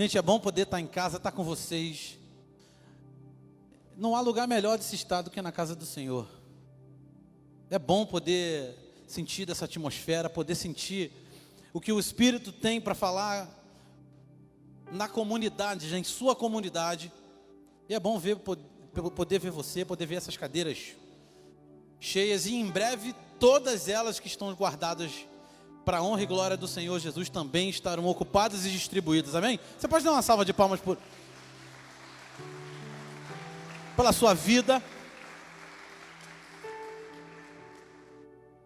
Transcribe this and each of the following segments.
Gente, é bom poder estar em casa, estar com vocês. Não há lugar melhor de se estar do que na casa do Senhor. É bom poder sentir dessa atmosfera, poder sentir o que o Espírito tem para falar na comunidade, em sua comunidade. E é bom poder ver você, poder ver essas cadeiras cheias. E em breve, todas elas que estão guardadas para a honra e glória do Senhor Jesus também estarão ocupadas e distribuídas. Amém? Você pode dar uma salva de palmas pela sua vida.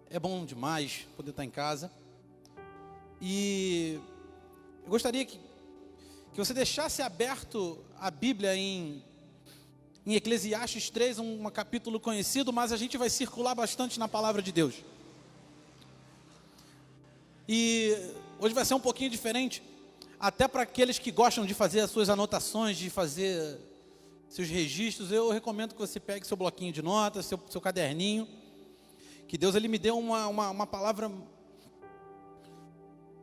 É bom demais poder estar em casa. E eu gostaria que você deixasse aberto a Bíblia em Eclesiastes 3, um capítulo conhecido, mas a gente vai circular bastante na palavra de Deus. E hoje vai ser um pouquinho diferente, até para aqueles que gostam de fazer as suas anotações, de fazer seus registros. Eu recomendo que você pegue seu bloquinho de notas, seu caderninho, que Deus ele me deu uma palavra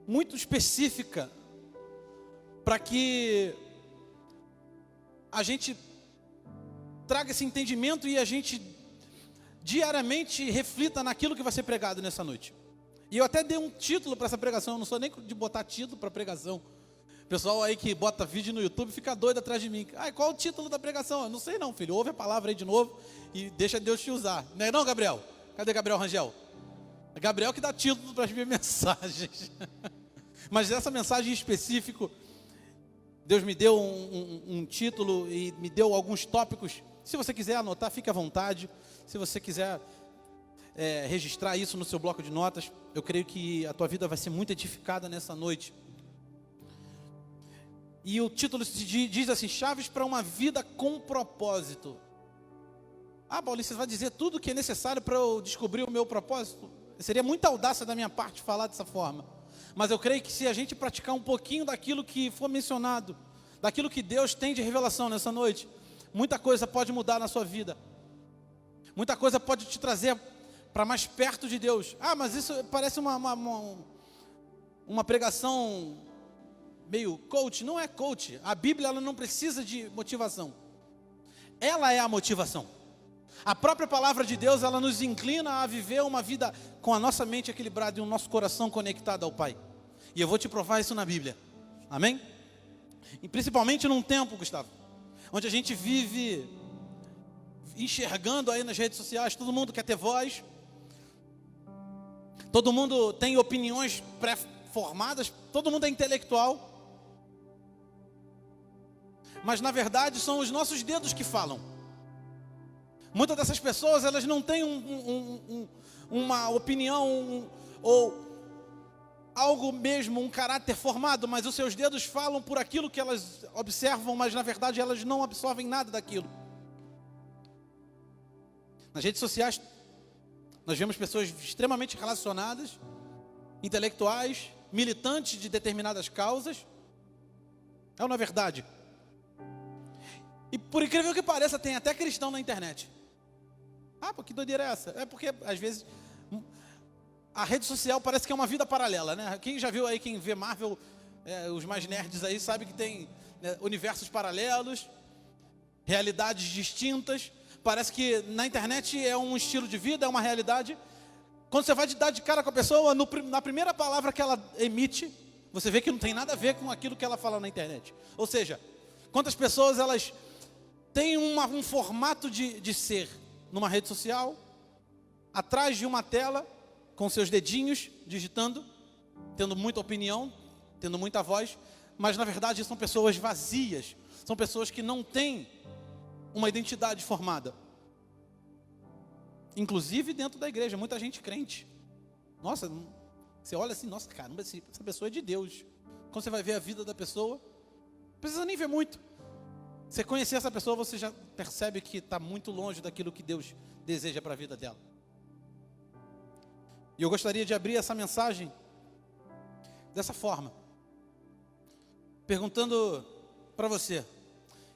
muito específica, para que a gente traga esse entendimento e a gente diariamente reflita naquilo que vai ser pregado nessa noite. E eu até dei um título para essa pregação. Eu não sou nem de botar título para pregação. O pessoal aí que bota vídeo no YouTube fica doido atrás de mim. Qual o título da pregação? Eu não sei não, filho. Ouve a palavra aí de novo e deixa Deus te usar. Não é não, Gabriel? Cadê Gabriel Rangel? É Gabriel que dá título para as minhas mensagens. Mas essa mensagem em específico, Deus me deu um título e me deu alguns tópicos. Se você quiser anotar, fique à vontade. Se você quiser registrar isso no seu bloco de notas, eu creio que a tua vida vai ser muito edificada nessa noite. E o título diz assim: chaves para uma vida com propósito. Paulinho, você vai dizer tudo o que é necessário para eu descobrir o meu propósito? Seria muita audácia da minha parte falar dessa forma. Mas eu creio que se a gente praticar um pouquinho daquilo que for mencionado, daquilo que Deus tem de revelação nessa noite, muita coisa pode mudar na sua vida. Muita coisa pode te trazer para mais perto de Deus. Mas isso parece uma pregação meio coach. Não é coach. A Bíblia ela não precisa de motivação. Ela é a motivação. A própria palavra de Deus ela nos inclina a viver uma vida com a nossa mente equilibrada e o nosso coração conectado ao Pai. E eu vou te provar isso na Bíblia. Amém? E principalmente num tempo, Gustavo, onde a gente vive enxergando aí nas redes sociais, todo mundo quer ter voz, todo mundo tem opiniões pré-formadas, todo mundo é intelectual, mas na verdade são os nossos dedos que falam. Muitas dessas pessoas, elas não têm uma opinião ou algo mesmo, um caráter formado, mas os seus dedos falam por aquilo que elas observam, mas na verdade elas não absorvem nada daquilo. Nas redes sociais, nós vemos pessoas extremamente relacionadas, intelectuais, militantes de determinadas causas. É ou não é verdade? E por incrível que pareça, tem até cristão na internet. Pô, que doideira é essa? É porque, às vezes, a rede social parece que é uma vida paralela, né? Quem já viu aí, quem vê Marvel, os mais nerds aí, sabe que tem universos paralelos, realidades distintas. Parece que na internet é um estilo de vida, é uma realidade. Quando você vai dar de cara com a pessoa, na primeira palavra que ela emite, você vê que não tem nada a ver com aquilo que ela fala na internet. Ou seja, quantas pessoas elas têm um formato de ser numa rede social, atrás de uma tela, com seus dedinhos, digitando, tendo muita opinião, tendo muita voz, mas na verdade são pessoas vazias, são pessoas que não têm uma identidade formada. Inclusive dentro da igreja, muita gente crente. Nossa, você olha assim, nossa, caramba, essa pessoa é de Deus. Quando você vai ver a vida da pessoa, não precisa nem ver muito. Você conhecer essa pessoa, você já percebe que está muito longe daquilo que Deus deseja para a vida dela. E eu gostaria de abrir essa mensagem dessa forma, perguntando para você: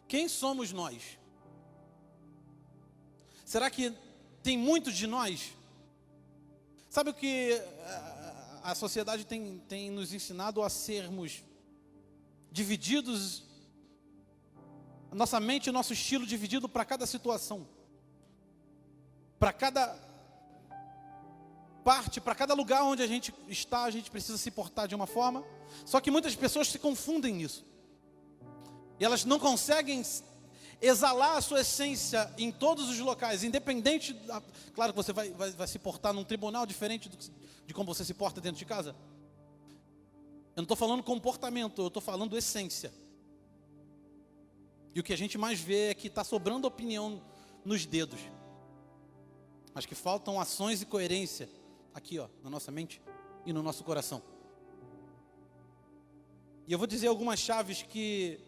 quem somos nós? Será que tem muitos de nós? Sabe o que a sociedade tem nos ensinado a sermos divididos, nossa mente e nosso estilo dividido para cada situação, para cada parte, para cada lugar onde a gente está, a gente precisa se portar de uma forma. Só que muitas pessoas se confundem nisso, e elas não conseguem exalar a sua essência em todos os locais, independente, claro que você vai se portar num tribunal diferente de como você se porta dentro de casa. Eu não estou falando comportamento, eu estou falando essência. E o que a gente mais vê é que está sobrando opinião nos dedos, mas que faltam ações e coerência aqui, ó, na nossa mente e no nosso coração. E eu vou dizer algumas chaves que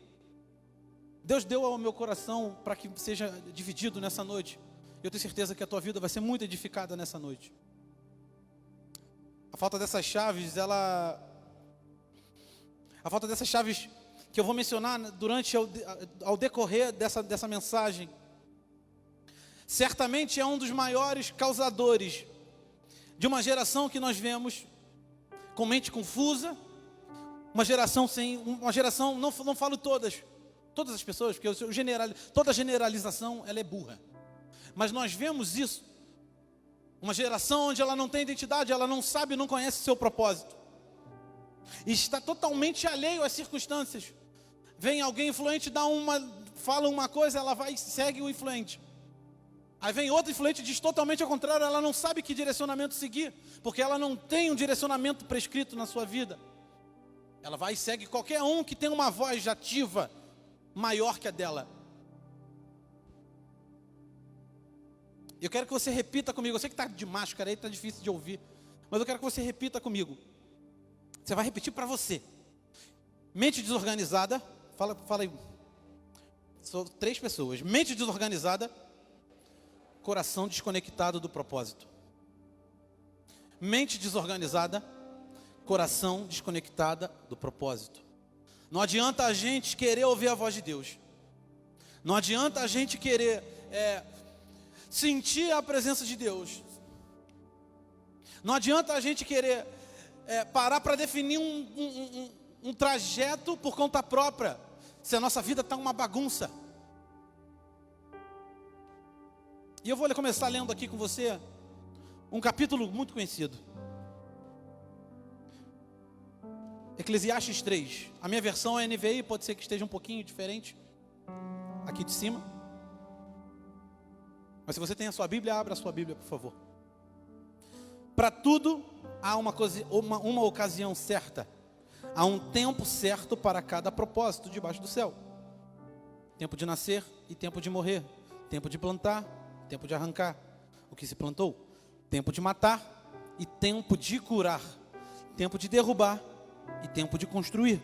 Deus deu ao meu coração para que seja dividido nessa noite. Eu tenho certeza que a tua vida vai ser muito edificada nessa noite. A falta dessas chaves que eu vou mencionar durante ao decorrer dessa mensagem, certamente é um dos maiores causadores de uma geração que nós vemos com mente confusa, uma geração, não falo todas as pessoas, porque toda generalização ela é burra, mas nós vemos isso, uma geração onde ela não tem identidade, ela não sabe, não conhece seu propósito, e está totalmente alheio às circunstâncias. Vem alguém influente, fala uma coisa, ela vai e segue o influente. Aí vem outro influente e diz totalmente ao contrário, ela não sabe que direcionamento seguir, porque ela não tem um direcionamento prescrito na sua vida. Ela vai e segue qualquer um que tem uma voz ativa maior que a dela. Eu quero que você repita comigo. Eu sei que está de máscara aí, está difícil de ouvir, mas eu quero que você repita comigo. Você vai repetir para você. Mente desorganizada. Fala aí. São 3 pessoas. Mente desorganizada, coração desconectado do propósito. Mente desorganizada, coração desconectada do propósito. Não adianta a gente querer ouvir a voz de Deus. Não adianta a gente querer sentir a presença de Deus. Não adianta a gente querer parar para definir um trajeto por conta própria, se a nossa vida está uma bagunça. E eu vou começar lendo aqui com você um capítulo muito conhecido. Eclesiastes 3. A minha versão é NVI, pode ser que esteja um pouquinho diferente aqui de cima. Mas se você tem a sua Bíblia, abra a sua Bíblia, por favor. Para tudo há uma ocasião certa. Há um tempo certo para cada propósito debaixo do céu. Tempo de nascer e tempo de morrer. Tempo de plantar, tempo de arrancar o que se plantou. Tempo de matar e tempo de curar. Tempo de derrubar e tempo de construir.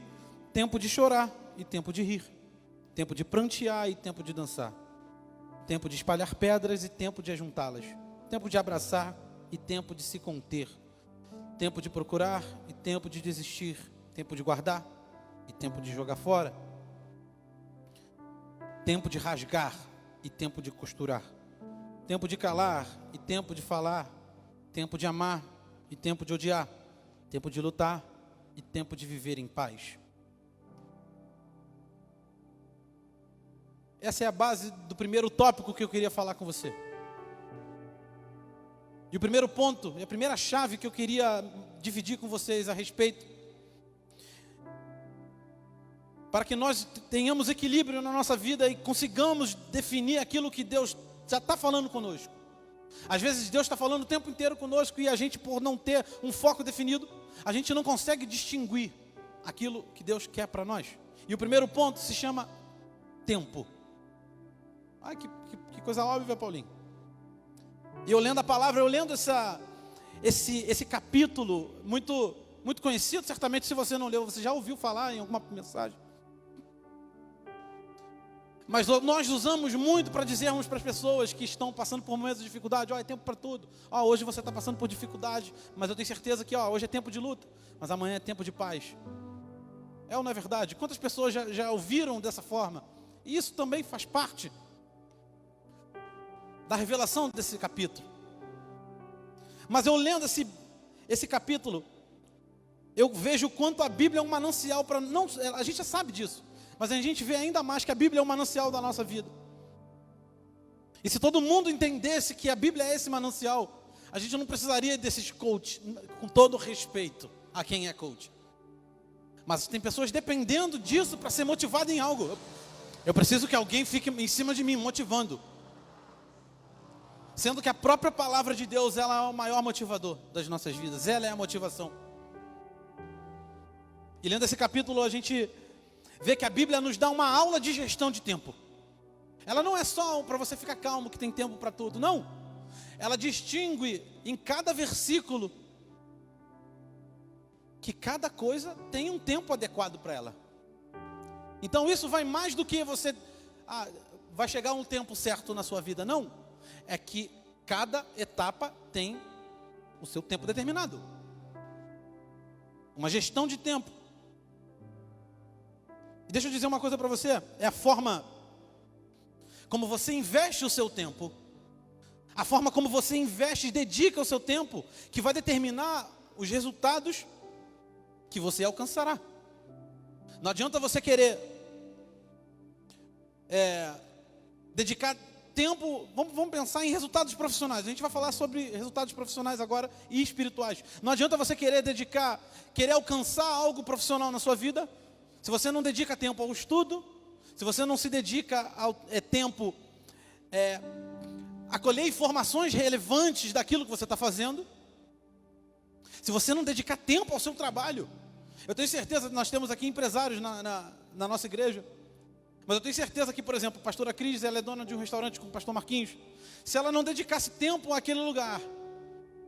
Tempo de chorar e tempo de rir. Tempo de prantear e tempo de dançar. Tempo de espalhar pedras e tempo de ajuntá-las. Tempo de abraçar e tempo de se conter. Tempo de procurar e tempo de desistir. Tempo de guardar e tempo de jogar fora. Tempo de rasgar e tempo de costurar. Tempo de calar e tempo de falar. Tempo de amar e tempo de odiar. Tempo de lutar e tempo de viver em paz. Essa é a base do primeiro tópico que eu queria falar com você. E o primeiro ponto, e a primeira chave que eu queria dividir com vocês a respeito, para que nós tenhamos equilíbrio na nossa vida e consigamos definir aquilo que Deus já está falando conosco. Às vezes Deus está falando o tempo inteiro conosco e a gente, por não ter um foco definido, a gente não consegue distinguir aquilo que Deus quer para nós. E o primeiro ponto se chama tempo. Ai, que coisa óbvia, Paulinho. E eu lendo a palavra, eu lendo esse capítulo muito, muito conhecido, certamente se você não leu, você já ouviu falar em alguma mensagem. Mas nós usamos muito para dizermos para as pessoas que estão passando por momentos de dificuldade: ó, é tempo para tudo. Ó, hoje você está passando por dificuldade, mas eu tenho certeza que hoje é tempo de luta, mas amanhã é tempo de paz. É ou não é verdade? Quantas pessoas já ouviram dessa forma? E isso também faz parte da revelação desse capítulo. Mas eu lendo esse capítulo, eu vejo o quanto a Bíblia é um manancial para não, a gente já sabe disso, mas a gente vê ainda mais que a Bíblia é um manancial da nossa vida. E se todo mundo entendesse que a Bíblia é esse manancial, a gente não precisaria desses coaches, com todo respeito a quem é coach. Mas tem pessoas dependendo disso para ser motivado em algo. Eu preciso que alguém fique em cima de mim, motivando. Sendo que a própria palavra de Deus, ela é o maior motivador das nossas vidas. Ela é a motivação. E lendo esse capítulo, a gente vê que a Bíblia nos dá uma aula de gestão de tempo. Ela não é só para você ficar calmo, que tem tempo para tudo. Não. Ela distingue em cada versículo que cada coisa tem um tempo adequado para ela. Então isso vai mais do que você, vai chegar um tempo certo na sua vida. Não, é que cada etapa tem o seu tempo determinado. Uma gestão de tempo. E deixa eu dizer uma coisa para você, é a forma como você investe o seu tempo, a forma como você investe e dedica o seu tempo, que vai determinar os resultados que você alcançará. Não adianta você querer dedicar tempo, vamos pensar em resultados profissionais. A gente vai falar sobre resultados profissionais agora e espirituais. Não adianta você querer alcançar algo profissional na sua vida, se você não dedica tempo ao estudo, se você não se dedica tempo a colher informações relevantes daquilo que você está fazendo, se você não dedicar tempo ao seu trabalho. Eu tenho certeza que nós temos aqui empresários na nossa igreja, mas eu tenho certeza que, por exemplo, a pastora Cris, ela é dona de um restaurante com o pastor Marquinhos. Se ela não dedicasse tempo àquele lugar,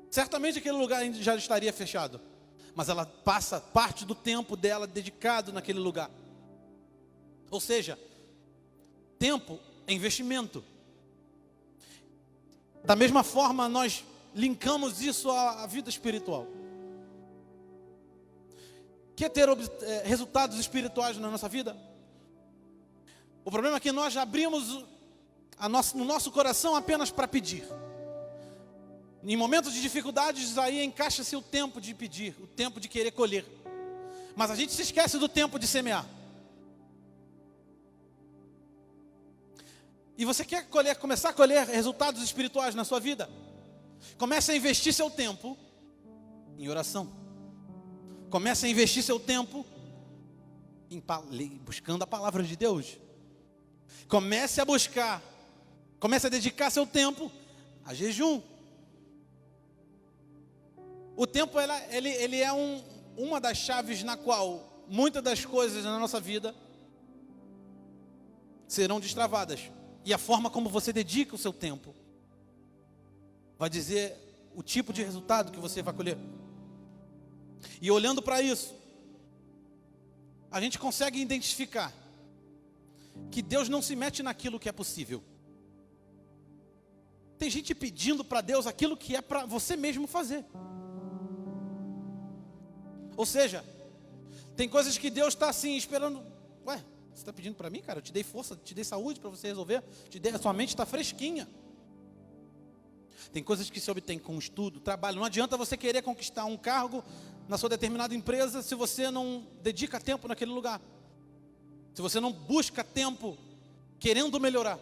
certamente aquele lugar já estaria fechado. Mas ela passa parte do tempo dela dedicado naquele lugar. Ou seja, tempo é investimento. Da mesma forma, nós linkamos isso à vida espiritual. Quer ter resultados espirituais na nossa vida? O problema é que nós abrimos no nosso coração apenas para pedir. Em momentos de dificuldades, aí encaixa-se o tempo de pedir, o tempo de querer colher. Mas a gente se esquece do tempo de semear. E você quer começar a colher resultados espirituais na sua vida? Comece a investir seu tempo em oração. Comece a investir seu tempo buscando a palavra de Deus. Comece a dedicar seu tempo a jejum. O tempo ele é uma das chaves na qual muitas das coisas na nossa vida serão destravadas. E a forma como você dedica o seu tempo vai dizer o tipo de resultado que você vai colher. E olhando para isso, a gente consegue identificar que Deus não se mete naquilo que é possível. Tem gente pedindo para Deus aquilo que é para você mesmo fazer. Ou seja, tem coisas que Deus está assim esperando. Ué, você está pedindo para mim, cara? Eu te dei força, te dei saúde para você resolver. A sua mente está fresquinha. Tem coisas que se obtém com estudo, trabalho. Não adianta você querer conquistar um cargo na sua determinada empresa se você não dedica tempo naquele lugar. Se você não busca tempo querendo melhorar.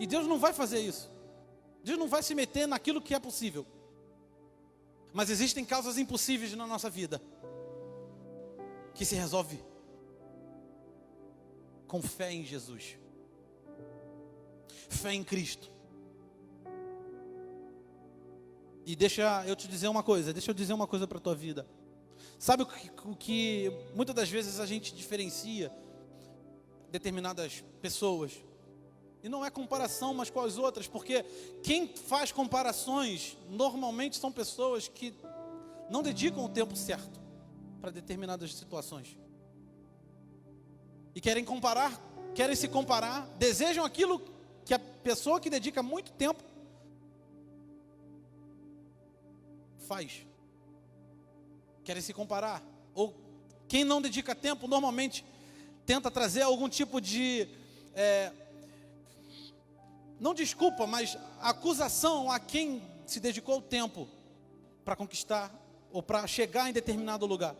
E Deus não vai fazer isso. Deus não vai se meter naquilo que é possível. Mas existem causas impossíveis na nossa vida que se resolve com fé em Jesus. Fé em Cristo. E deixa eu dizer uma coisa para a tua vida. Sabe o que muitas das vezes a gente diferencia determinadas pessoas? E não é comparação, mas com as outras, porque quem faz comparações normalmente são pessoas que não dedicam o tempo certo para determinadas situações. E querem se comparar, desejam aquilo que a pessoa que dedica muito tempo faz. Querem se comparar. Ou quem não dedica tempo normalmente tenta trazer algum tipo de não desculpa, mas acusação a quem se dedicou o tempo para conquistar ou para chegar em determinado lugar.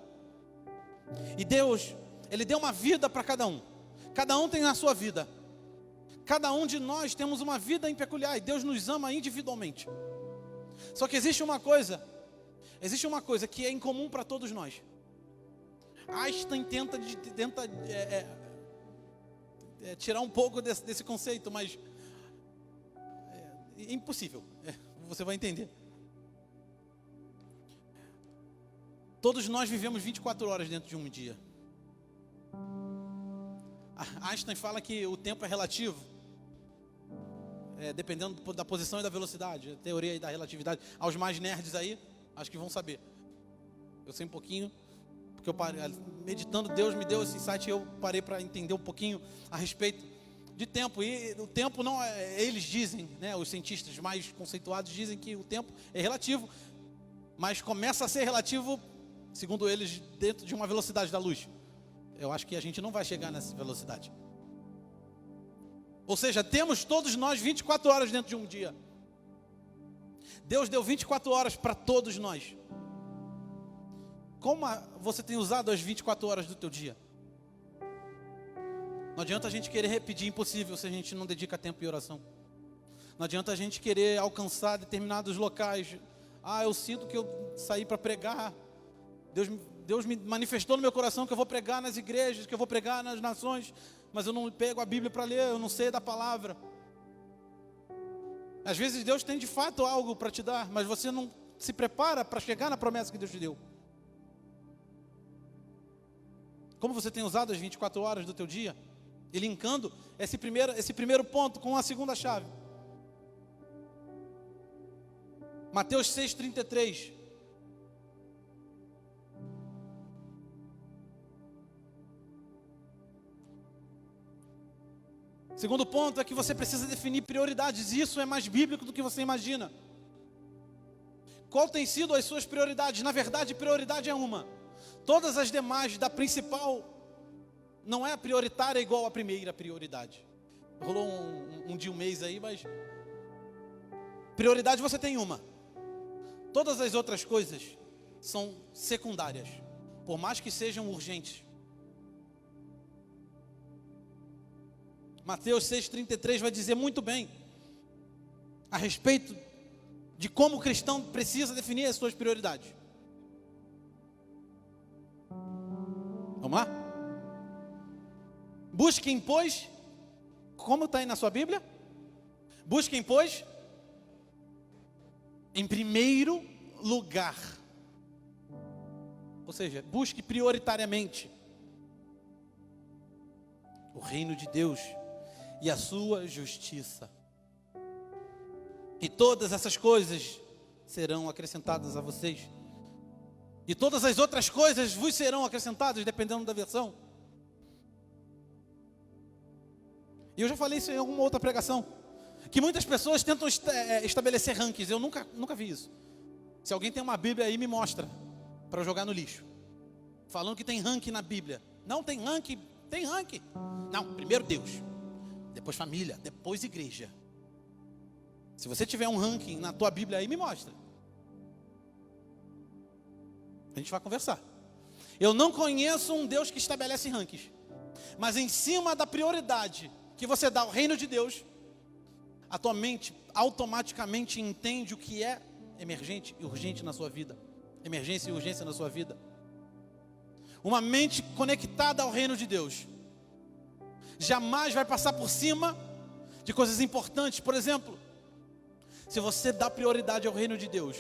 E Deus, Ele deu uma vida para cada um. Cada um tem a sua vida. Cada um de nós temos uma vida em peculiar. E Deus nos ama individualmente. Só que existe uma coisa que é incomum para todos nós. Einstein tenta tirar um pouco desse conceito, mas é impossível. Você vai entender. Todos nós vivemos 24 horas dentro de um dia. Einstein fala que o tempo é relativo, dependendo da posição e da velocidade. A teoria aí da relatividade. Aos mais nerds aí, acho que vão saber. Eu sei um pouquinho, porque eu parei, meditando, Deus me deu esse insight e eu parei para entender um pouquinho a respeito de tempo. E o tempo não é, eles dizem, né, os cientistas mais conceituados dizem que o tempo é relativo, mas começa a ser relativo, segundo eles, dentro de uma velocidade da luz. Eu acho que a gente não vai chegar nessa velocidade. Ou seja, temos todos nós 24 horas dentro de um dia. Deus deu 24 horas para todos nós. Como você tem usado as 24 horas do teu dia? Não adianta a gente querer pedir impossível se a gente não dedica tempo em oração. Não adianta a gente querer alcançar determinados locais. Eu sinto que eu saí para pregar. Deus me manifestou no meu coração que eu vou pregar nas igrejas, que eu vou pregar nas nações, mas eu não pego a Bíblia para ler, eu não sei da palavra. Às vezes Deus tem de fato algo para te dar, mas você não se prepara para chegar na promessa que Deus te deu. Como você tem usado as 24 horas do teu dia? E linkando esse primeiro ponto com a segunda chave. Mateus 6,33. Segundo ponto é que você precisa definir prioridades. Isso é mais bíblico do que você imagina. Qual tem sido as suas prioridades? Na verdade, prioridade é uma. Todas as demais, da principal, não é a prioritária igual à primeira prioridade. Rolou um dia, um mês aí, mas prioridade você tem uma. Todas as outras coisas são secundárias, por mais que sejam urgentes. Mateus 6,33 vai dizer muito bem a respeito de como o cristão precisa definir as suas prioridades. Vamos lá? Busquem, pois, como está aí na sua Bíblia? Busquem, pois, em primeiro lugar. Ou seja, busque prioritariamente o reino de Deus e a sua justiça. E todas essas coisas serão acrescentadas a vocês. E todas as outras coisas vos serão acrescentadas, dependendo da versão. E eu já falei isso em alguma outra pregação, que muitas pessoas tentam estabelecer rankings. Eu nunca vi isso. Se alguém tem uma Bíblia aí, me mostra, para eu jogar no lixo. Falando que tem ranking na Bíblia. Não tem ranking, tem ranking. Não, primeiro Deus, depois família, depois igreja. Se você tiver um ranking na tua Bíblia aí, me mostra. A gente vai conversar. Eu não conheço um Deus que estabelece rankings, mas em cima da prioridade que você dá ao reino de Deus, a tua mente automaticamente entende o que é emergente e urgente na sua vida. Emergência e urgência na sua vida. Uma mente conectada ao reino de Deus jamais vai passar por cima de coisas importantes. Por exemplo, se você dá prioridade ao reino de Deus,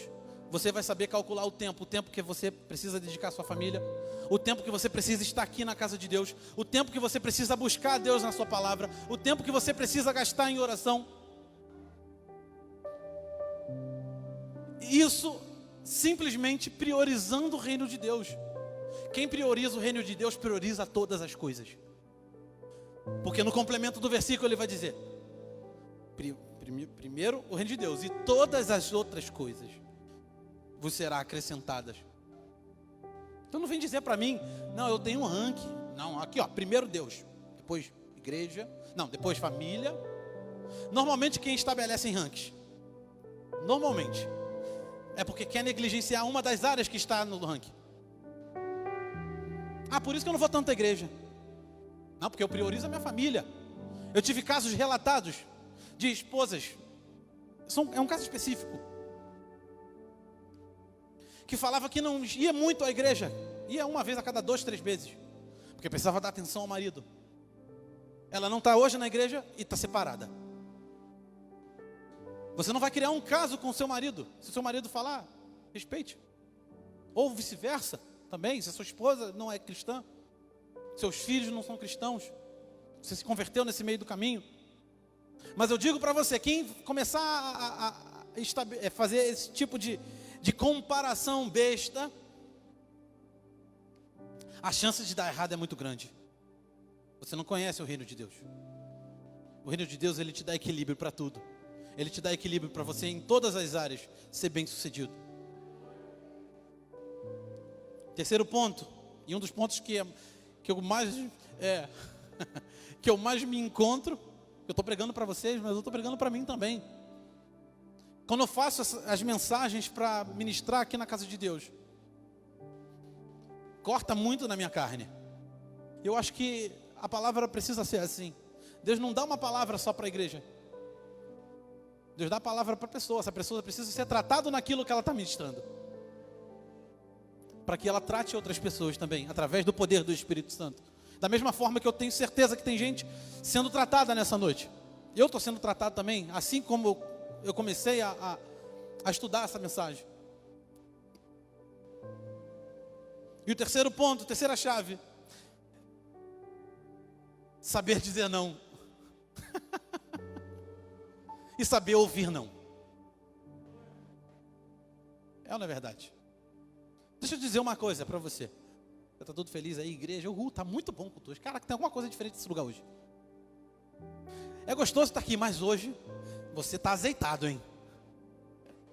você vai saber calcular o tempo que você precisa dedicar à sua família, o tempo que você precisa estar aqui na casa de Deus, o tempo que você precisa buscar a Deus na sua palavra, o tempo que você precisa gastar em oração. Isso simplesmente priorizando o reino de Deus. Quem prioriza o reino de Deus prioriza todas as coisas. Porque no complemento do versículo ele vai dizer: primeiro o reino de Deus, e todas as outras coisas vos serão acrescentadas. Então não vem dizer para mim, não, eu tenho um ranking. Não, aqui ó, primeiro Deus, depois igreja, não, depois família. Normalmente quem estabelece em rankings, normalmente, é porque quer negligenciar uma das áreas que está no ranking. Ah, por isso que eu não vou tanto à igreja. Não, porque eu priorizo a minha família. Eu tive casos relatados de esposas, é um caso específico, que falava que não ia muito à igreja, ia uma vez a cada 2, 3 meses, porque precisava dar atenção ao marido. Ela não está hoje na igreja e está separada. Você não vai criar um caso com o seu marido. Se o seu marido falar, respeite. Ou vice-versa também, se a sua esposa não é cristã, seus filhos não são cristãos, você se converteu nesse meio do caminho. Mas eu digo para você, quem começar a fazer esse tipo de comparação besta, a chance de dar errado é muito grande. Você não conhece o reino de Deus. O reino de Deus, ele te dá equilíbrio para tudo. Ele te dá equilíbrio para você em todas as áreas ser bem sucedido. Terceiro ponto, e um dos pontos que eu mais que eu mais me encontro, eu estou pregando para vocês, mas eu estou pregando para mim também. Quando eu faço as mensagens para ministrar aqui na casa de Deus, corta muito na minha carne. Eu acho que a palavra precisa ser assim. Deus não dá uma palavra só para a igreja. Deus dá a palavra para a pessoa. Essa pessoa precisa ser tratada naquilo que ela está ministrando, para que ela trate outras pessoas também, através do poder do Espírito Santo. Da mesma forma que eu tenho certeza que tem gente sendo tratada nessa noite. Eu estou sendo tratado também, assim como eu comecei a estudar essa mensagem. E o terceiro ponto, terceira chave, saber dizer não. E saber ouvir não. É ou não é verdade? Deixa eu dizer uma coisa para você. Você está todo feliz aí, igreja? Está muito bom com todos. Cara, tem alguma coisa diferente nesse lugar hoje. É gostoso estar aqui, mas hoje você está azeitado, hein?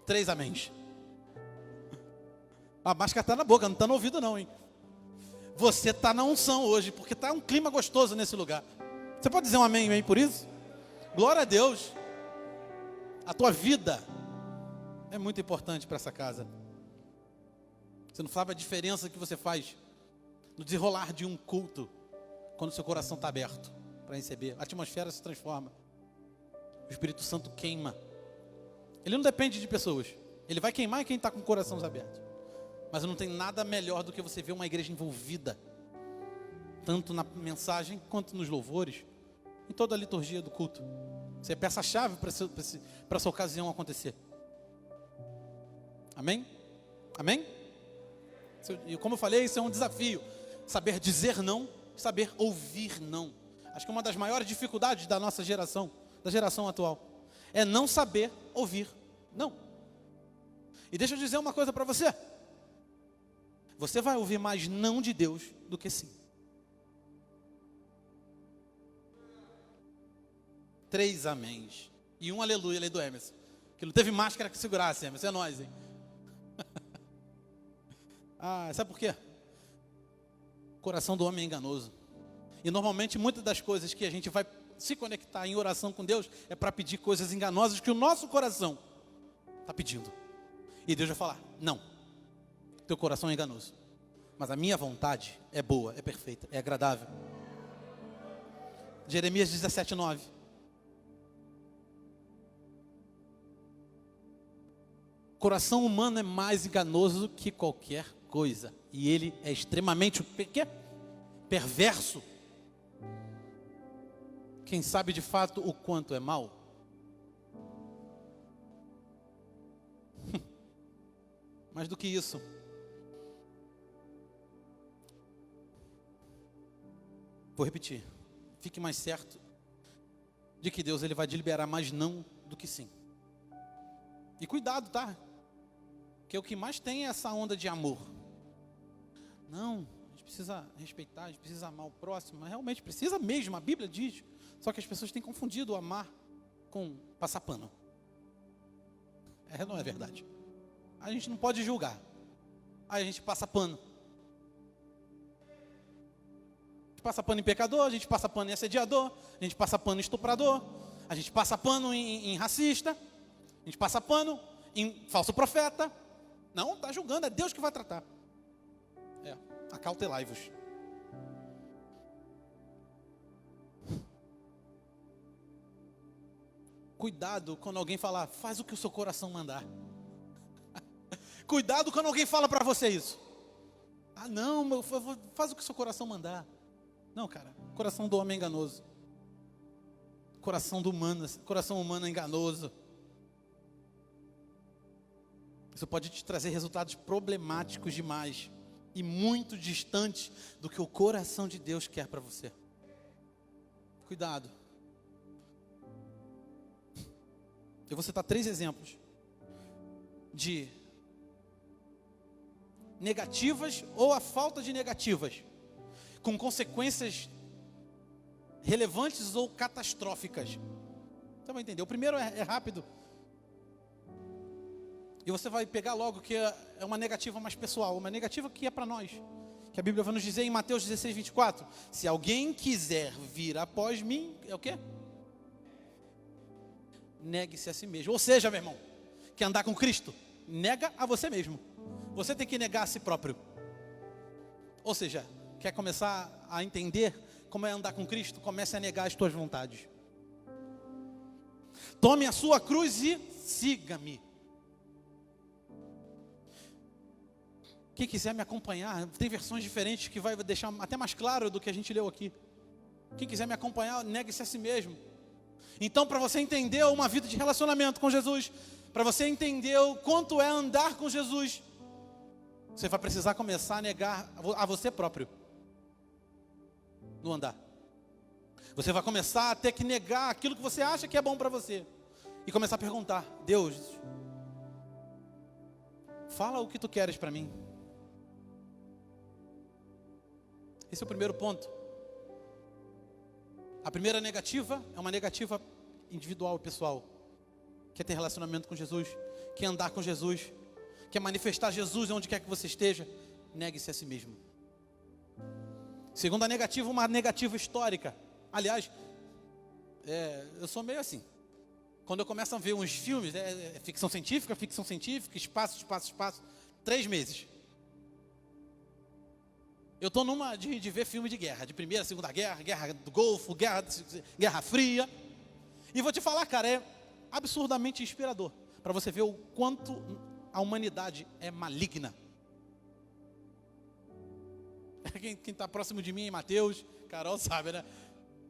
3 améns. A máscara está na boca, não está no ouvido não, hein? Você está na unção hoje, porque está um clima gostoso nesse lugar. Você pode dizer um amém aí por isso? Glória a Deus. A tua vida é muito importante para essa casa. Você não sabe a diferença que você faz no desenrolar de um culto, quando seu coração está aberto para receber. A atmosfera se transforma. O Espírito Santo queima. Ele não depende de pessoas. Ele vai queimar quem está com o coração aberto. Mas não tem nada melhor do que você ver uma igreja envolvida, tanto na mensagem quanto nos louvores, em toda a liturgia do culto. Você é peça-chave para essa ocasião acontecer. Amém? Amém? E como eu falei, isso é um desafio. Saber dizer não, saber ouvir não. Acho que uma das maiores dificuldades da nossa geração, da geração atual, é não saber ouvir não. E deixa eu dizer uma coisa para você. Você vai ouvir mais não de Deus do que sim. 3 améns. E um aleluia, lei do Emerson. Que não teve máscara que segurasse, Emerson. É nós, hein? Sabe por quê? O coração do homem é enganoso. E normalmente muitas das coisas que a gente vai se conectar em oração com Deus é para pedir coisas enganosas que o nosso coração está pedindo. E Deus vai falar, não, teu coração é enganoso, mas a minha vontade é boa, é perfeita, é agradável. Jeremias 17:9. O coração humano é mais enganoso que qualquer coisa, e ele é extremamente perverso. Quem sabe de fato o quanto é mal? Mais do que isso, vou repetir, fique mais certo de que Deus ele vai te liberar mais não do que sim. E cuidado, tá? Porque o que mais tem é essa onda de amor. Não, a gente precisa respeitar, a gente precisa amar o próximo, mas realmente precisa mesmo, a Bíblia diz. Só que as pessoas têm confundido o amar com passar pano. Não é verdade. A gente não pode julgar. Aí a gente passa pano. A gente passa pano em pecador, a gente passa pano em assediador, a gente passa pano em estuprador, a gente passa pano em racista, a gente passa pano em falso profeta, Não está julgando, é Deus que vai tratar. Acautelai-vos. Cuidado quando alguém falar, faz o que o seu coração mandar. Cuidado quando alguém fala para você isso. Ah não, faz o que o seu coração mandar. Não, cara, coração do homem é enganoso. Coração humano é enganoso. Isso pode te trazer resultados problemáticos demais e muito distantes do que o coração de Deus quer para você. Cuidado. Eu vou citar 3 exemplos de negativas ou a falta de negativas, com consequências relevantes ou catastróficas. Você vai entender. O primeiro é rápido. E você vai pegar logo que é uma negativa mais pessoal, uma negativa que é para nós. Que a Bíblia vai nos dizer em Mateus 16, 24. Se alguém quiser vir após mim, é o quê? Negue-se a si mesmo. Ou seja, meu irmão, quer andar com Cristo? Nega a você mesmo. Você tem que negar a si próprio. Ou seja, quer começar a entender como é andar com Cristo? Comece a negar as tuas vontades. Tome a sua cruz e siga-me. Quem quiser me acompanhar, tem versões diferentes que vai deixar até mais claro do que a gente leu aqui. Quem quiser me acompanhar, negue-se a si mesmo. Então, para você entender uma vida de relacionamento com Jesus, para você entender o quanto é andar com Jesus, você vai precisar começar a negar a você próprio no andar. Você vai começar a ter que negar aquilo que você acha que é bom para você e começar a perguntar: Deus, fala o que tu queres para mim. Esse é o primeiro ponto. A primeira negativa é uma negativa individual e pessoal. Quer ter relacionamento com Jesus, quer andar com Jesus, quer manifestar Jesus onde quer que você esteja, negue-se a si mesmo. Segunda negativa, uma negativa histórica. Aliás, eu sou meio assim. Quando eu começo a ver uns filmes, ficção científica, espaço, 3 meses. Eu estou numa de ver filme de guerra, de Primeira, Segunda Guerra, Guerra do Golfo, Guerra Fria. E vou te falar, cara, é absurdamente inspirador, para você ver o quanto a humanidade é maligna. Quem está próximo de mim em Mateus, Carol sabe, né?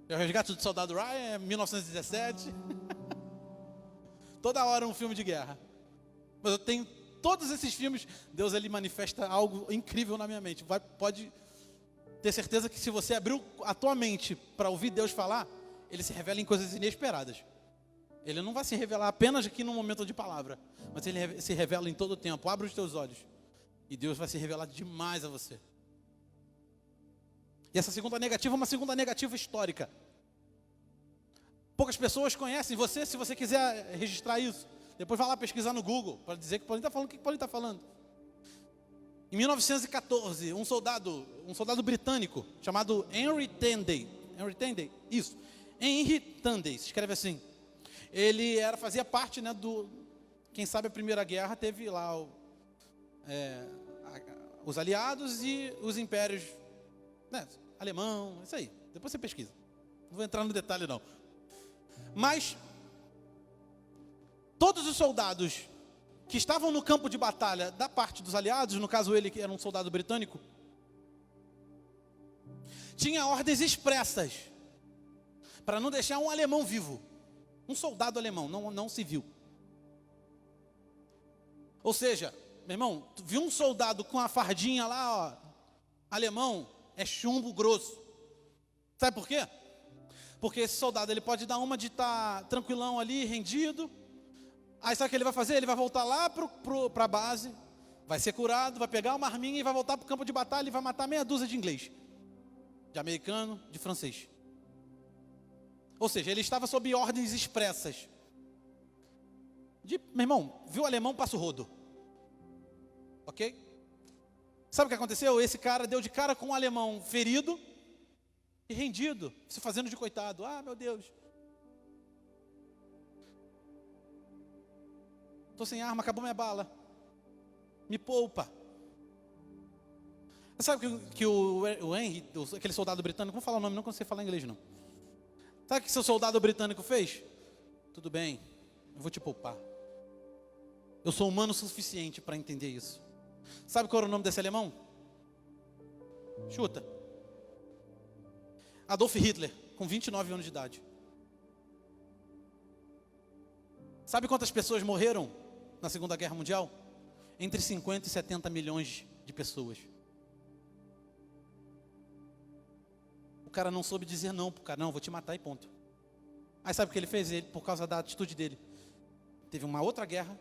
O Resgate do Soldado Ryan, 1917. Toda hora um filme de guerra. Mas eu tenho todos esses filmes, Deus ele manifesta algo incrível na minha mente. Pode ter certeza que se você abrir a tua mente para ouvir Deus falar, ele se revela em coisas inesperadas. Ele não vai se revelar apenas aqui no momento de palavra, mas ele se revela em todo o tempo. Abre os teus olhos e Deus vai se revelar demais a você. E essa segunda negativa é uma segunda negativa histórica. Poucas pessoas conhecem você. Se você quiser registrar isso, depois vai lá pesquisar no Google para dizer que o Paulinho está falando o que o Paulinho está falando. Em 1914, um soldado britânico chamado Henry Tanday, Henry Tanday, se escreve assim. Ele fazia parte, né, quem sabe a Primeira Guerra teve lá os aliados e os impérios, né, alemão, isso aí. Depois você pesquisa. Não vou entrar no detalhe não. Mas todos os soldados que estavam no campo de batalha da parte dos aliados, no caso ele que era um soldado britânico, tinha ordens expressas para não deixar um alemão vivo, um soldado alemão, não civil. Ou seja, meu irmão, tu viu um soldado com a fardinha lá, ó, alemão, é chumbo grosso. Sabe por quê? Porque esse soldado ele pode dar uma de estar tranquilão ali, rendido. Aí sabe o que ele vai fazer? Ele vai voltar lá para a base, vai ser curado, vai pegar uma arminha e vai voltar para o campo de batalha e vai matar meia dúzia de inglês, de americano, de francês. Ou seja, ele estava sob ordens expressas. Meu irmão, viu o alemão, passa o rodo. Ok? Sabe o que aconteceu? Esse cara deu de cara com um alemão ferido e rendido, se fazendo de coitado. Ah, meu Deus. Estou sem arma, acabou minha bala. Me poupa. Sabe que o Henry, aquele soldado britânico, não vou falar o nome não, quando você falar inglês não. Sabe o que seu soldado britânico fez? Tudo bem, eu vou te poupar. Eu sou humano o suficiente para entender isso. Sabe qual era o nome desse alemão? Chuta. Adolf Hitler, com 29 anos de idade. Sabe quantas pessoas morreram na Segunda Guerra Mundial? Entre 50 e 70 milhões de pessoas. O cara não soube dizer não pro cara, não, vou te matar e ponto. Aí sabe o que ele fez? Ele, por causa da atitude dele, teve uma outra guerra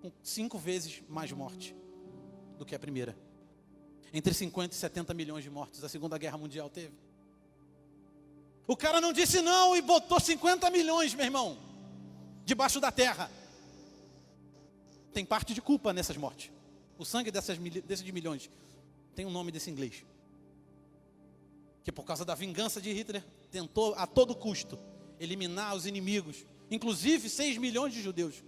com 5 vezes mais morte do que a primeira. Entre 50 e 70 milhões de mortes, a Segunda Guerra Mundial teve. O cara não disse não e botou 50 milhões, meu irmão, debaixo da terra. Tem parte de culpa nessas mortes. O sangue desses milhões tem um nome desse inglês. Que por causa da vingança de Hitler, tentou a todo custo eliminar os inimigos, inclusive 6 milhões de judeus.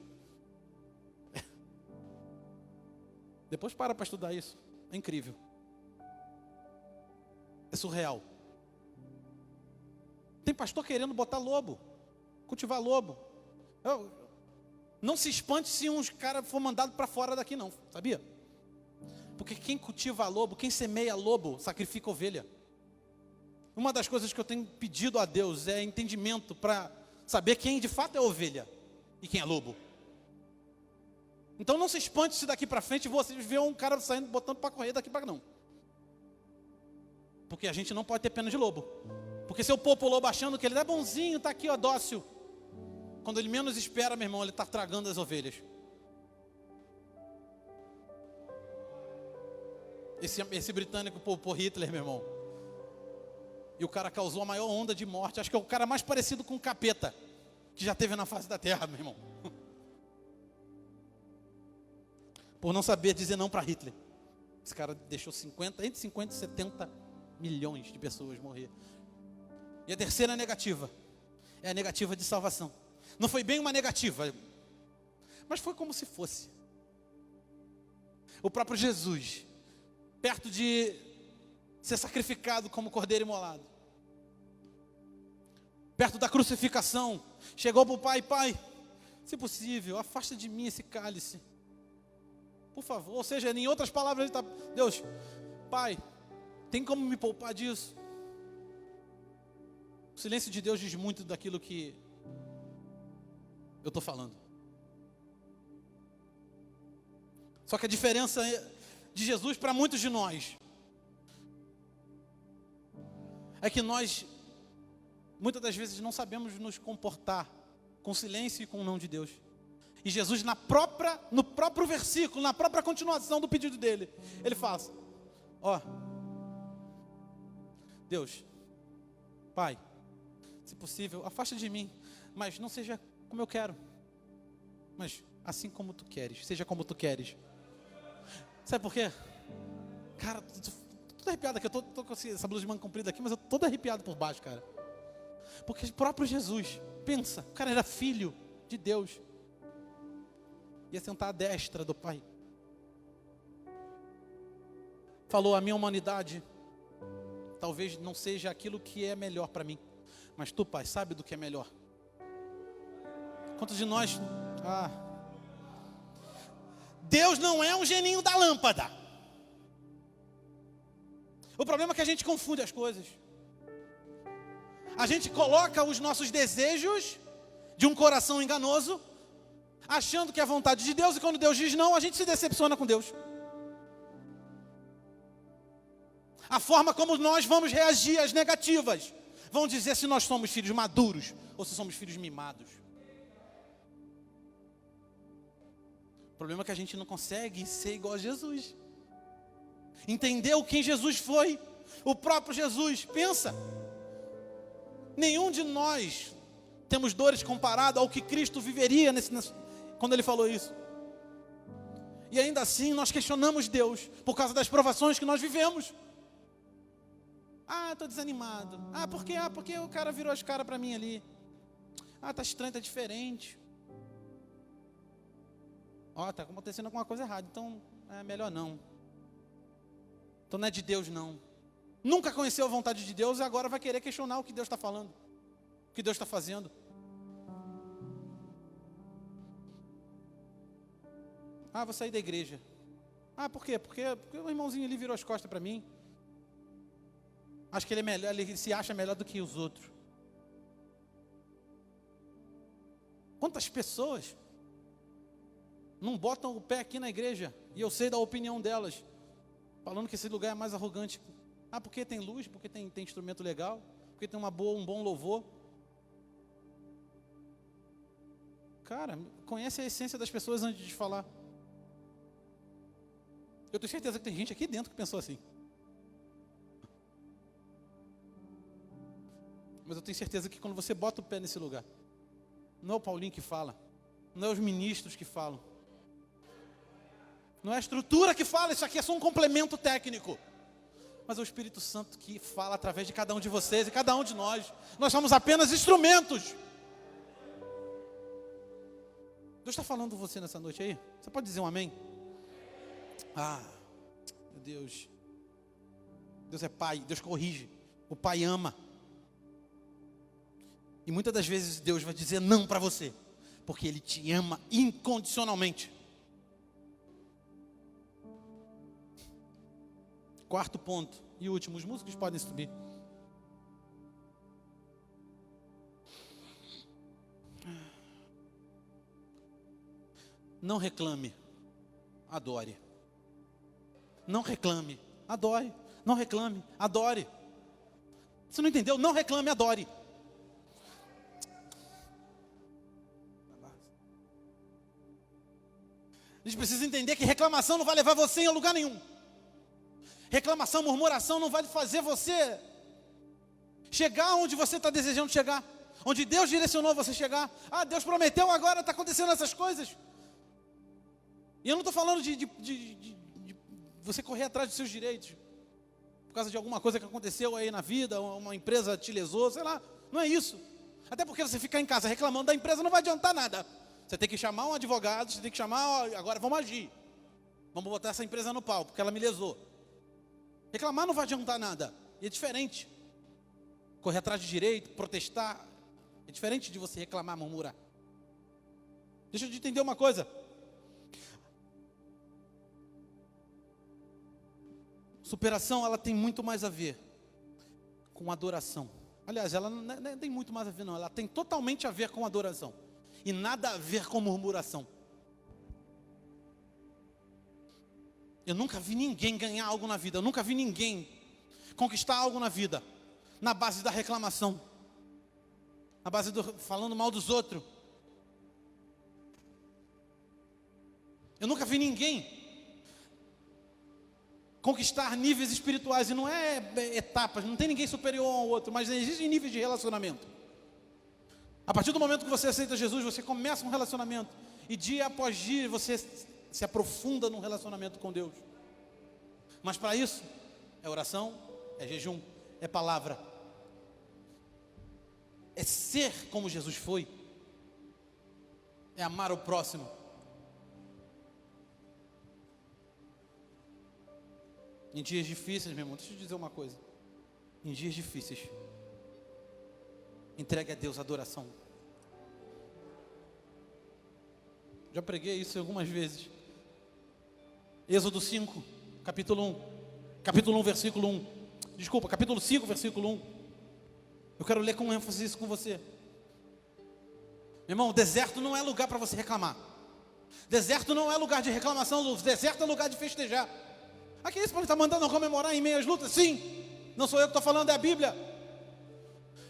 Depois para estudar isso, é incrível. É surreal. Tem pastor querendo botar lobo, cultivar lobo. Não se espante se uns caras for mandado para fora daqui não, sabia? Porque quem cultiva lobo, quem semeia lobo, sacrifica ovelha. Uma das coisas que eu tenho pedido a Deus é entendimento para saber quem de fato é ovelha e quem é lobo. Então não se espante se daqui para frente você vê um cara saindo, botando para correr daqui para não. Porque a gente não pode ter pena de lobo. Porque se eu pôr o lobo achando que ele é bonzinho, está aqui, ó, dócil. Quando ele menos espera, meu irmão, ele está tragando as ovelhas. Esse britânico por Hitler, meu irmão. E o cara causou a maior onda de morte. Acho que é o cara mais parecido com o capeta que já teve na face da terra, meu irmão. Por não saber dizer não para Hitler. Esse cara deixou entre 50 e 70 milhões de pessoas morrer. E a terceira negativa é a negativa de salvação. Não foi bem uma negativa, mas foi como se fosse. O próprio Jesus, perto de ser sacrificado como cordeiro imolado, perto da crucificação, chegou para o pai: pai, se possível, afasta de mim esse cálice, por favor. Ou seja, em outras palavras, ele está: Deus, pai, tem como me poupar disso? O silêncio de Deus diz muito daquilo que eu estou falando. Só que a diferença de Jesus para muitos de nós é que nós, muitas das vezes, não sabemos nos comportar com silêncio e com o não de Deus. E Jesus, no próprio versículo, na própria continuação do pedido dele, ele fala: ó, Deus, pai, se possível, afasta de mim, mas não seja como eu quero, mas assim como tu queres, seja como tu queres. Sabe por quê? Cara, tô arrepiado aqui, eu tô com essa blusa de manga comprida aqui, mas eu tô todo arrepiado por baixo, cara. Porque o próprio Jesus, pensa, o cara era filho de Deus, ia sentar à destra do Pai. Falou: a minha humanidade talvez não seja aquilo que é melhor para mim, mas tu, Pai, sabe do que é melhor. Quantos de nós... Deus não é um geninho da lâmpada. O problema é que a gente confunde as coisas. A gente coloca os nossos desejos de um coração enganoso, achando que é a vontade de Deus, e quando Deus diz não, a gente se decepciona com Deus. A forma como nós vamos reagir às negativas vão dizer se nós somos filhos maduros ou se somos filhos mimados. O problema é que a gente não consegue ser igual a Jesus. Entendeu quem Jesus foi? O próprio Jesus. Pensa, nenhum de nós temos dores comparado ao que Cristo viveria quando Ele falou isso. E ainda assim nós questionamos Deus por causa das provações que nós vivemos. Estou desanimado. Por quê? Porque o cara virou as caras para mim ali. Tá estranho, tá diferente. Está acontecendo alguma coisa errada. Então, É melhor não. Então não é de Deus não. Nunca conheceu a vontade de Deus e agora vai querer questionar o que Deus está falando, o que Deus está fazendo. Ah, vou sair da igreja. Ah, por quê? Porque o irmãozinho ali virou as costas para mim. Acho que ele é melhor, ele se acha melhor do que os outros. Quantas pessoas não botam o pé aqui na igreja, e eu sei da opinião delas, falando que esse lugar é mais arrogante. Ah, porque tem luz, porque tem instrumento legal, porque tem um bom louvor. Cara, conhece a essência das pessoas antes de falar. Eu tenho certeza que tem gente aqui dentro que pensou assim. Mas eu tenho certeza que quando você bota o pé nesse lugar, não é o Paulinho que fala, não é os ministros que falam, não é a estrutura que fala, isso aqui é só um complemento técnico. Mas é o Espírito Santo que fala através de cada um de vocês e cada um de nós. Nós somos apenas instrumentos. Deus está falando com você nessa noite aí? Você pode dizer um amém? Ah, meu Deus. Deus é Pai, Deus corrige. O Pai ama. E muitas das vezes Deus vai dizer não para você, porque Ele te ama incondicionalmente. Quarto ponto e último, os músicos podem subir. Não reclame, adore. Não reclame, adore. Não reclame, adore. Você não entendeu? Não reclame, adore. A gente precisa entender que reclamação não vai levar você a lugar nenhum. Reclamação, murmuração não vai fazer você chegar onde você está desejando chegar, onde Deus direcionou você chegar. Ah, Deus prometeu, agora está acontecendo essas coisas. E eu não estou falando de você correr atrás dos seus direitos, por causa de alguma coisa que aconteceu aí na vida, uma empresa te lesou, sei lá, não é isso. Até porque você ficar em casa reclamando da empresa não vai adiantar nada. Você tem que chamar um advogado, você tem que chamar, agora vamos agir. Vamos botar essa empresa no pau, porque ela me lesou. Reclamar não vai adiantar nada. E é diferente. Correr atrás de direito, protestar, é diferente de você reclamar, murmurar. Deixa eu te entender uma coisa. Superação, ela tem muito mais a ver com adoração. Aliás, ela não tem muito mais a ver não. Ela tem totalmente a ver com adoração. E nada a ver com murmuração. Eu nunca vi ninguém ganhar algo na vida. Eu nunca vi ninguém conquistar algo na vida na base da reclamação, na base do falando mal dos outros. Eu nunca vi ninguém conquistar níveis espirituais. E não é etapas, não tem ninguém superior ao outro, mas existem níveis de relacionamento. A partir do momento que você aceita Jesus, você começa um relacionamento. E dia após dia você se aprofunda num relacionamento com Deus. Mas para isso, é oração, é jejum, é palavra. É ser como Jesus foi. É amar o próximo. Em dias difíceis, meu irmão, deixa eu te dizer uma coisa. Em dias difíceis, entregue a Deus a adoração. Já preguei isso algumas vezes. Êxodo 5, capítulo 1. Capítulo 1, versículo 1. Desculpa, capítulo 5, versículo 1. Eu quero ler com ênfase isso com você. Meu irmão, o deserto não é lugar para você reclamar. Deserto não é lugar de reclamação, deserto é lugar de festejar. Aqui eles podem estar mandando comemorar em meio às lutas? Sim. Não sou eu que estou falando, é a Bíblia.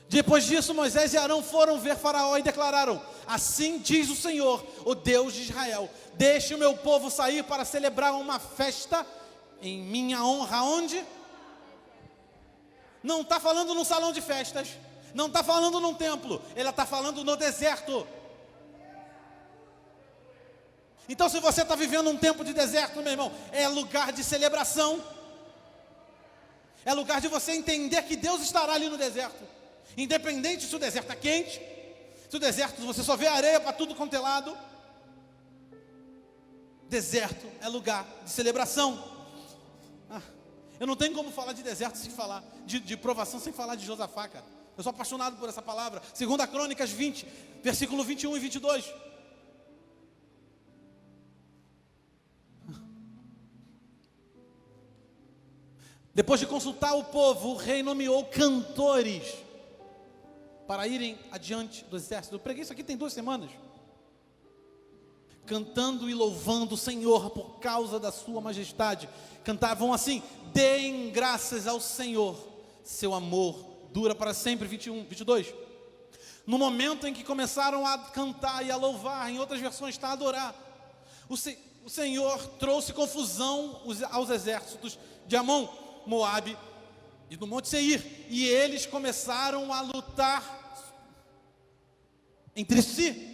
Depois disso, Moisés e Arão foram ver Faraó e declararam: assim diz o Senhor, o Deus de Israel: deixe o meu povo sair para celebrar uma festa em minha honra. Onde? Não está falando num salão de festas, não está falando num templo, ele está falando no deserto. Então, se você está vivendo um tempo de deserto, meu irmão, é lugar de celebração, é lugar de você entender que Deus estará ali no deserto. Independente se o deserto está quente, se o deserto você só vê areia para tudo quanto é lado. Deserto é lugar de celebração. Eu não tenho como falar de deserto sem falar de provação, sem falar de Josafá, cara. Eu sou apaixonado por essa palavra. 2 Crônicas 20, versículo 21 e 22. Depois de consultar o povo, o rei nomeou cantores para irem adiante do exército. Eu preguei isso aqui tem 2 semanas. Cantando e louvando o Senhor por causa da sua majestade. Cantavam assim: deem graças ao Senhor, seu amor dura para sempre. 21, 22. No momento em que começaram a cantar e a louvar, em outras versões está a adorar, o Senhor trouxe confusão aos exércitos de Amon, Moabe e do Monte Seir, e eles começaram a lutar entre si.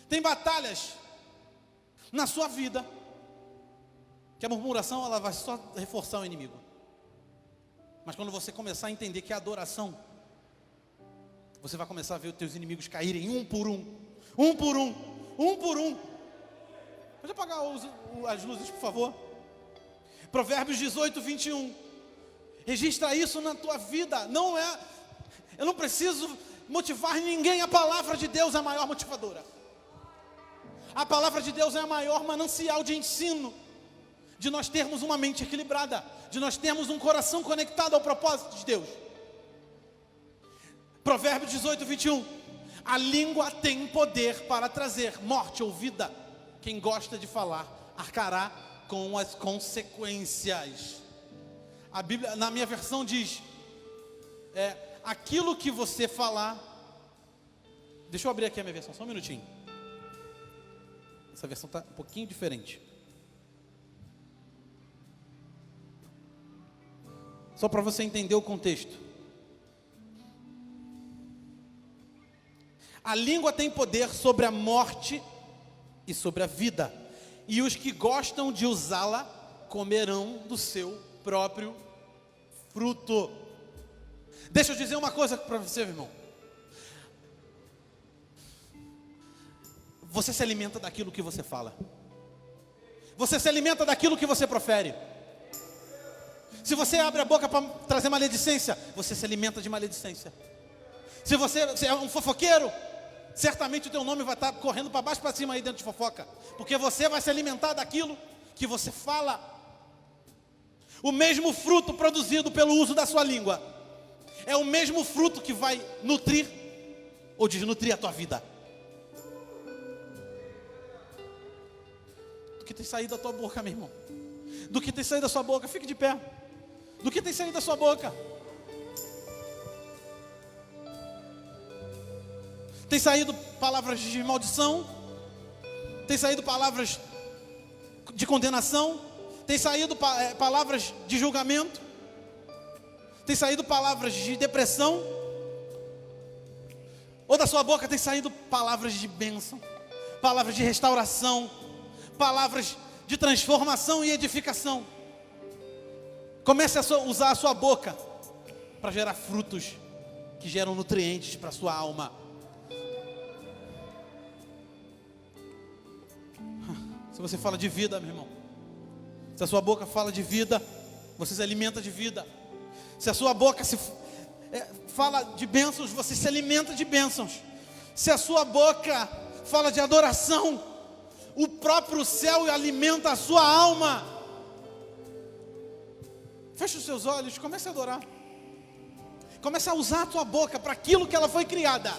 Tem batalhas na sua vida que a murmuração ela vai só reforçar o inimigo. Mas quando você começar a entender que é adoração, você vai começar a ver os teus inimigos caírem um por um. Pode apagar as luzes, por favor. Provérbios 18, 21. Registra isso na tua vida. Eu não preciso motivar ninguém. A palavra de Deus é a maior motivadora. A palavra de Deus é a maior manancial de ensino, de nós termos uma mente equilibrada, de nós termos um coração conectado ao propósito de Deus. Provérbios 18, 21. A língua tem poder para trazer morte ou vida. Quem gosta de falar arcará com as consequências. A Bíblia, na minha versão, diz: aquilo que você falar. Deixa eu abrir aqui a minha versão, só um minutinho. Essa versão está um pouquinho diferente. Só para você entender o contexto. A língua tem poder sobre a morte e sobre a vida, e os que gostam de usá-la comerão do seu próprio fruto. Deixa eu dizer uma coisa para você, meu irmão. Você se alimenta daquilo que você fala. Você se alimenta daquilo que você profere. Se você abre a boca para trazer maledicência, você se alimenta de maledicência. Se você é um fofoqueiro, certamente o teu nome vai estar correndo para baixo e para cima aí dentro de fofoca. Porque você vai se alimentar daquilo que você fala. O mesmo fruto produzido pelo uso da sua língua é o mesmo fruto que vai nutrir ou desnutrir a tua vida. Do que tem saído da tua boca, meu irmão. Do que tem saído da sua boca, fique de pé. Do que tem saído da sua boca. Tem saído palavras de maldição. Tem saído palavras de condenação. Tem saído palavras de julgamento. Tem saído palavras de depressão. Ou da sua boca tem saído palavras de bênção, palavras de restauração, palavras de transformação e edificação. Comece a usar a sua boca para gerar frutos que geram nutrientes para a sua alma. Se você fala de vida, meu irmão, se a sua boca fala de vida, você se alimenta de vida. Se a sua boca fala de bênçãos, você se alimenta de bênçãos. Se a sua boca fala de adoração, o próprio céu alimenta a sua alma. Feche os seus olhos, comece a adorar. Comece a usar a tua boca para aquilo que ela foi criada.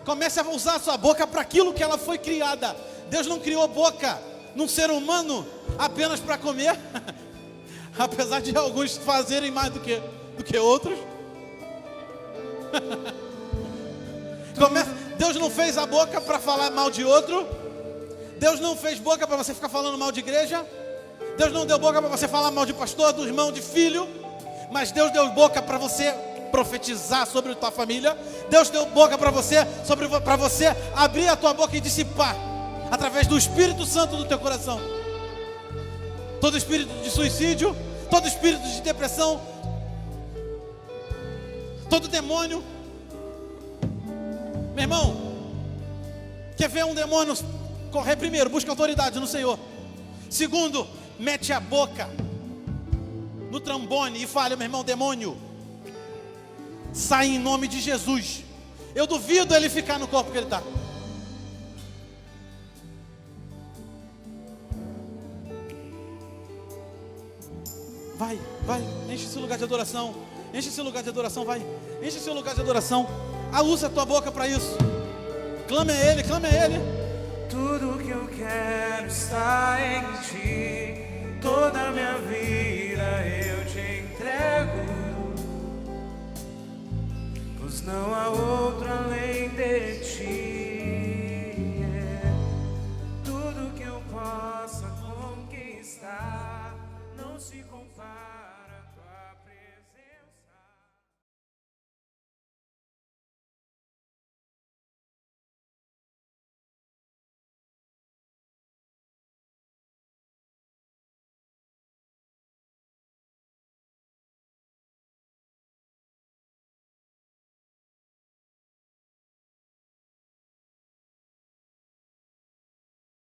Comece a usar a sua boca para aquilo que ela foi criada. Deus não criou boca num ser humano apenas para comer. Apesar de alguns fazerem mais do que outros. Deus não fez a boca para falar mal de outro. Deus não fez boca para você ficar falando mal de igreja. Deus não deu boca para você falar mal de pastor, do irmão, de filho. Mas Deus deu boca para você profetizar sobre a tua família. Deus deu boca para você abrir a tua boca e dissipar através do Espírito Santo do teu coração todo espírito de suicídio, todo espírito de depressão, todo demônio. Meu irmão, quer ver um demônio correr primeiro, busca autoridade no Senhor. Segundo, mete a boca no trombone e fala: meu irmão, demônio, sai em nome de Jesus. Eu duvido ele ficar no corpo que ele está. Vai, enche esse lugar de adoração. Enche esse lugar de adoração, vai. Enche esse lugar de adoração. Usa a tua boca para isso. Clame a Ele, clame a Ele. Tudo que eu quero está em Ti. Toda a minha vida eu te entrego, pois não há outro além